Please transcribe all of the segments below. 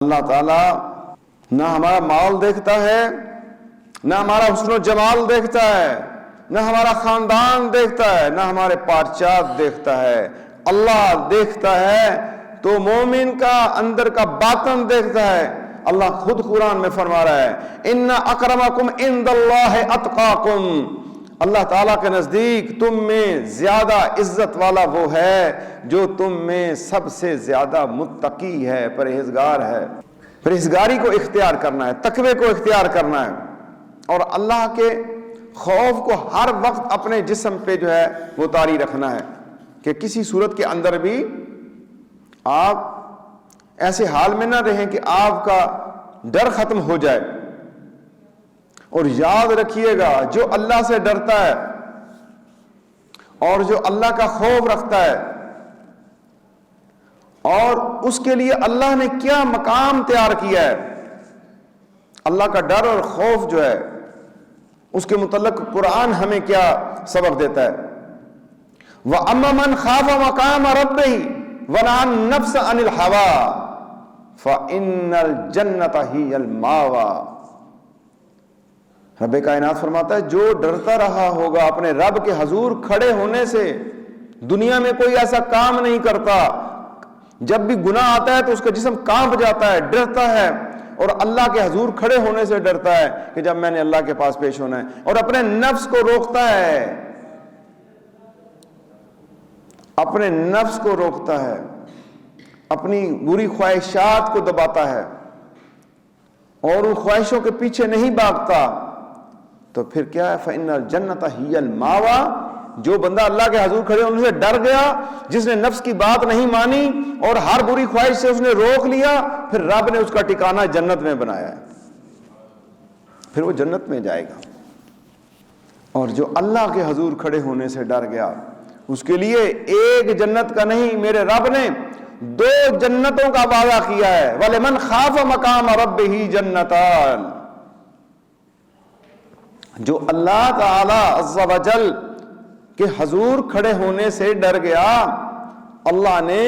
اللہ تعالیٰ نہ ہمارا مال دیکھتا ہے، نہ ہمارا حسن و جمال دیکھتا ہے، نہ ہمارا خاندان دیکھتا ہے، نہ ہمارے پارچات دیکھتا ہے۔ اللہ دیکھتا ہے تو مومن کا اندر کا باطن دیکھتا ہے۔ اللہ خود قرآن میں فرما رہا ہے ان اکرمکم عند اللہ اتقاکم، اللہ تعالیٰ کے نزدیک تم میں زیادہ عزت والا وہ ہے جو تم میں سب سے زیادہ متقی ہے، پرہیزگار ہے۔ پرہیزگاری کو اختیار کرنا ہے، تقوی کو اختیار کرنا ہے، اور اللہ کے خوف کو ہر وقت اپنے جسم پہ جو ہے وہ طاری رکھنا ہے کہ کسی صورت کے اندر بھی آپ ایسے حال میں نہ رہیں کہ آپ کا ڈر ختم ہو جائے۔ اور یاد رکھیے گا جو اللہ سے ڈرتا ہے اور جو اللہ کا خوف رکھتا ہے اور اس کے لیے اللہ نے کیا مقام تیار کیا ہے، اللہ کا ڈر اور خوف جو ہے اس کے متعلق قرآن ہمیں کیا سبق دیتا ہے۔ وَأَمَّا مَنْ خَافَ مَقَامَ رَبِّهِ وَنَهَى النَّفْسَ عَنِ الْهَوَىٰ فَإِنَّ الْجَنَّةَ هِيَ الْمَأْوَىٰ۔ رب کائنات فرماتا ہے جو ڈرتا رہا ہوگا اپنے رب کے حضور کھڑے ہونے سے، دنیا میں کوئی ایسا کام نہیں کرتا، جب بھی گناہ آتا ہے تو اس کا جسم کانپ جاتا ہے، ڈرتا ہے، اور اللہ کے حضور کھڑے ہونے سے ڈرتا ہے کہ جب میں نے اللہ کے پاس پیش ہونا ہے، اور اپنے نفس کو روکتا ہے، اپنے نفس کو روکتا ہے، اپنی بری خواہشات کو دباتا ہے اور ان خواہشوں کے پیچھے نہیں بھاگتا، تو پھر کیا ہے فَإِنَّ الْجَنَّةَ هِيَ الْمَأْوَىٰ۔ جو بندہ اللہ کے حضور کھڑے ہونے سے ڈر گیا، جس نے نفس کی بات نہیں مانی اور ہر بری خواہش سے اس نے روک لیا، پھر رب نے اس کا ٹھکانہ جنت میں بنایا ہے، پھر وہ جنت میں جائے گا۔ اور جو اللہ کے حضور کھڑے ہونے سے ڈر گیا، اس کے لیے ایک جنت کا نہیں، میرے رب نے 2 جنتوں کا وعدہ کیا ہے۔ وَلِمَنْ خَافَ مَقَامَ رَبِّهِ جَنَّتَانِ۔ جو اللہ تعالی عز و جل کے حضور کھڑے ہونے سے ڈر گیا، اللہ نے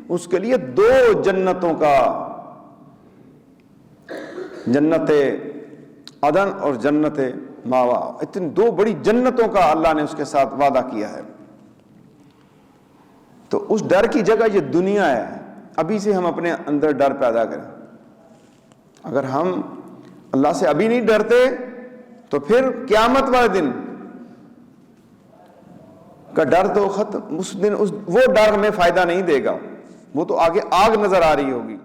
اس کے لیے 2 جنتوں کا، جنت عدن اور جنت ماوا، اتنی 2 بڑی جنتوں کا اللہ نے اس کے ساتھ وعدہ کیا ہے۔ تو اس ڈر کی جگہ یہ دنیا ہے، ابھی سے ہم اپنے اندر ڈر پیدا کریں۔ اگر ہم اللہ سے ابھی نہیں ڈرتے تو پھر قیامت والے دن کا ڈر تو ختم، اس دن وہ ڈر ہمیں فائدہ نہیں دے گا، وہ تو آگے آگ نظر آ رہی ہوگی۔